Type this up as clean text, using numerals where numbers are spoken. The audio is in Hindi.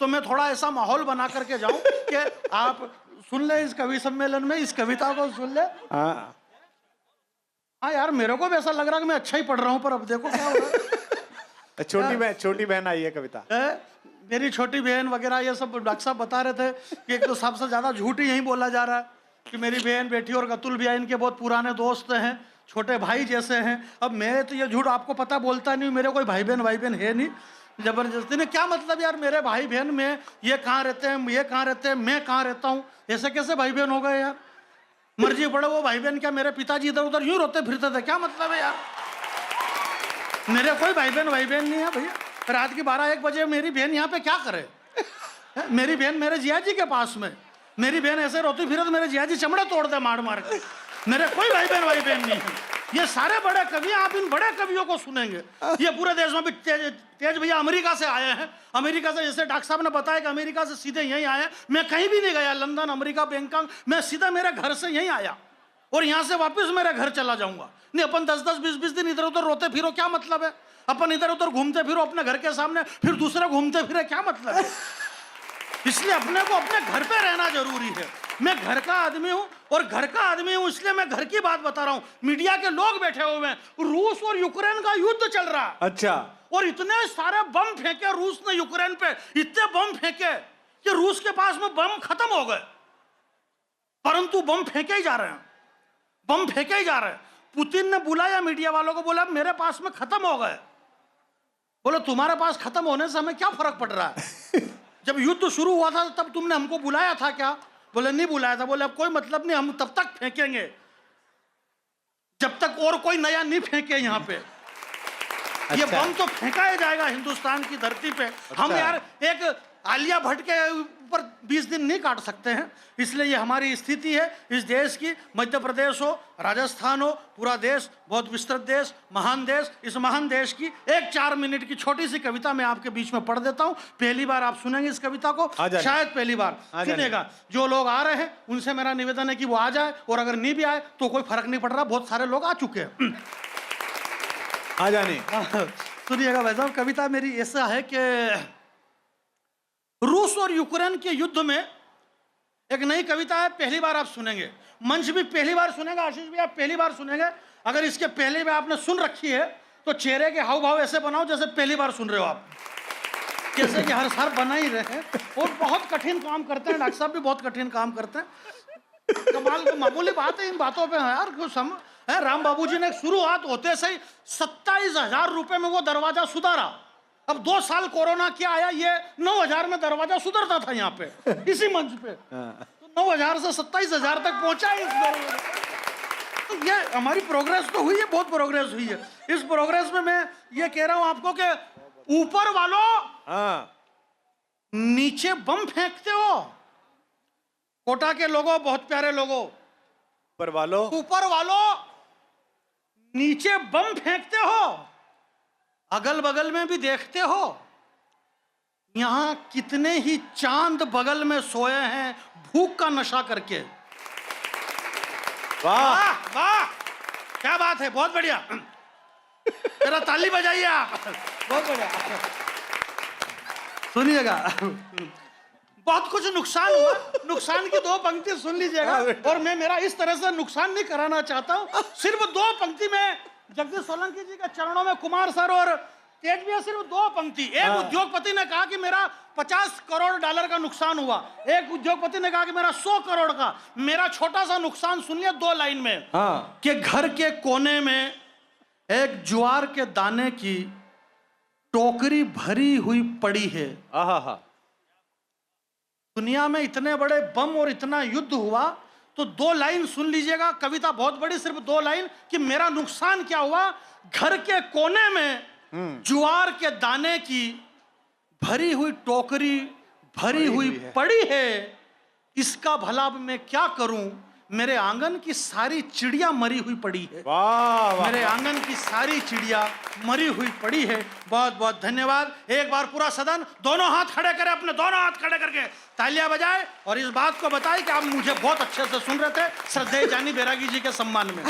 तो मैं थोड़ा ऐसा माहौल बना करके जाऊं कि आप सुन ले इस कवि सम्मेलन में, इस कविता को सुन ले। हाँ यार, मेरे को भी ऐसा लग रहा कि मैं अच्छा ही पढ़ रहा हूं, पर अब देखो क्या हो रहा है। छोटी बहन आई है कविता। मेरी छोटी बहन वगैरह ये सब डॉक्टर साहब बता रहे थे कि एक तो सबसे ज्यादा झूठ ही यही बोला जा रहा है कि मेरी बहन बेटी और अतुल भैया इनके बहुत पुराने दोस्त हैं, छोटे भाई जैसे हैं। अब मैं तो ये झूठ आपको पता बोलता नहीं, मेरे कोई भाई बहन है नहीं, जबरदस्ती ने क्या मतलब यार, मेरे भाई बहन में ये कहाँ रहते हैं, ये कहाँ रहते हैं, मैं कहाँ रहता हूँ, ऐसे कैसे भाई बहन हो गए यार? मर्जी पड़े वो भाई बहन, क्या मेरे पिताजी इधर उधर यूं रोते फिरते थे, क्या मतलब है यार? मेरे कोई भाई बहन नहीं है भैया। रात की 12-1 बजे मेरी बहन यहाँ पे क्या करे? मेरी बहन मेरे जिया जी के पास में, मेरी बहन ऐसे रोती फिरे तो मेरे जिया जी चमड़े तोड़ दे मार मार के। मेरे कोई भाई बहन नहीं है। ये सारे बड़े कवि, आप इन बड़े कवियों को सुनेंगे। ये पूरे देश में भी तेज भैया अमेरिका से आए हैं। अमेरिका से, जैसे डॉक्टर साहब ने बताया कि अमेरिका से सीधे यहीं आए। मैं कहीं भी नहीं गया, लंदन, अमेरिका, बैंकॉक, मैं सीधा मेरे घर से यहीं आया और यहाँ से वापस मेरे घर चला जाऊंगा। नहीं, अपन 10-10, 20-20 दिन इधर उधर रोते फिरो, क्या मतलब है? अपन इधर उधर घूमते फिरो अपने घर के सामने, फिर दूसरे घूमते फिरे, क्या मतलब है? इसलिए अपने को अपने घर पे रहना जरूरी है। मैं घर का आदमी हूं और घर का आदमी हूं इसलिए मैं घर की बात बता रहा हूं। मीडिया के लोग बैठे हुए हैं, रूस और यूक्रेन का युद्ध चल रहा है। अच्छा। और इतने सारे बम फेंके रूस ने यूक्रेन पे, इतने बम फेंके कि रूस के पास में बम खत्म हो गए, परंतु बम फेंके ही जा रहे हैं, बम फेंके ही जा रहे हैं। पुतिन ने बुलाया मीडिया वालों को, बोला मेरे पास में खत्म हो गए। बोले तुम्हारे पास खत्म होने से हमें क्या फर्क पड़ रहा है? जब युद्ध शुरू हुआ था तब तुमने हमको बुलाया था क्या? बोले नहीं बुलाया था। बोले अब कोई मतलब नहीं, हम तब तक फेंकेंगे जब तक और कोई नया नहीं फेंके यहाँ पे। अच्छा। ये बम तो फेंका ही जाएगा हिंदुस्तान की धरती पे। अच्छा। हम यार एक आलिया भट्ट के ऊपर 20 दिन नहीं काट सकते हैं, इसलिए ये हमारी स्थिति है इस देश की। मध्य प्रदेश हो, राजस्थान हो, पूरा देश, बहुत विस्तृत देश, महान देश। इस महान देश की एक 4 मिनट की छोटी सी कविता मैं आपके बीच में पढ़ देता हूँ। पहली बार आप सुनेंगे इस कविता को, शायद पहली बार सुनेगा। जो लोग आ रहे हैं उनसे मेरा निवेदन है कि वो आ जाए, और अगर नहीं भी आए तो कोई फर्क नहीं पड़ रहा, बहुत सारे लोग आ चुके हैं। आ जाने। सुनिएगा भाई साहब, कविता मेरी ऐसा है कि रूस और यूक्रेन के युद्ध में एक नई कविता है, पहली बार आप सुनेंगे। मंच भी पहली बार सुनेगा, आशीष भी आप पहली बार सुनेंगे। अगर इसके पहले भी आपने सुन रखी है तो चेहरे के हाव भाव ऐसे बनाओ जैसे पहली बार सुन रहे हो आप, जैसे कि हर साल बना ही रहे। और बहुत कठिन काम करते हैं डॉक्टर साहब भी, बहुत कठिन काम करते हैं। कमाल की मामूली बात है इन बातों पे यार। कुछ है, राम बाबू जी ने शुरुआत होते से ही 27,000 रुपए में वो दरवाजा सुधारा। अब 2 साल कोरोना क्या आया, ये 9,000 में दरवाजा सुधरता था यहाँ पे इसी मंच पे, तो 9,000 से 27,000 तक पहुंचा है इस दरवाजा। तो ये हमारी प्रोग्रेस तो हुई है, बहुत प्रोग्रेस हुई है। इस प्रोग्रेस में मैं ये कह रहा हूं आपको कि ऊपर वालों नीचे बम फेंकते हो। कोटा के लोगों, बहुत प्यारे लोगों, ऊपर वालों नीचे बम फेंकते हो, अगल बगल में भी देखते हो। यहां कितने ही चांद बगल में सोए हैं भूख का नशा करके। वाह वाह, क्या बात है, बहुत बढ़िया। जरा ताली बजाइए आप, बहुत बढ़िया। सुनिएगा, बहुत कुछ नुकसान हुआ, नुकसान की 2 पंक्ति सुन लीजिएगा। और मैं मेरा इस तरह से नुकसान नहीं कराना चाहता हूं, सिर्फ 2 पंक्ति में जगदीश सोलंकी जी के चरणों में कुमार सर और तेज भी, सिर्फ 2 पंक्ति। एक उद्योगपति ने कहा कि मेरा $50 करोड़ का नुकसान हुआ, एक उद्योगपति ने कहा कि मेरा 100 करोड़ का। मेरा छोटा सा नुकसान सुनिए 2 लाइन में। कि घर के कोने में एक ज्वार के दाने की टोकरी भरी हुई पड़ी है। दुनिया में इतने बड़े बम और इतना युद्ध हुआ, तो 2 लाइन सुन लीजिएगा। कविता बहुत बड़ी, सिर्फ 2 लाइन कि मेरा नुकसान क्या हुआ। घर के कोने में ज्वार के दाने की भरी हुई टोकरी भरी हुई पड़ी है, इसका भला मैं क्या करूं। मेरे आंगन की सारी चिड़िया मरी हुई पड़ी है। वाह, मेरे आंगन की सारी चिड़िया मरी हुई पड़ी है। बहुत बहुत धन्यवाद। एक बार पूरा सदन दोनों हाथ खड़े करे, अपने दोनों हाथ खड़े करके तालियां बजाए और इस बात को बताए कि आप मुझे बहुत अच्छे से सुन रहे थे, श्रद्धेय जानी बैरागी जी के सम्मान में।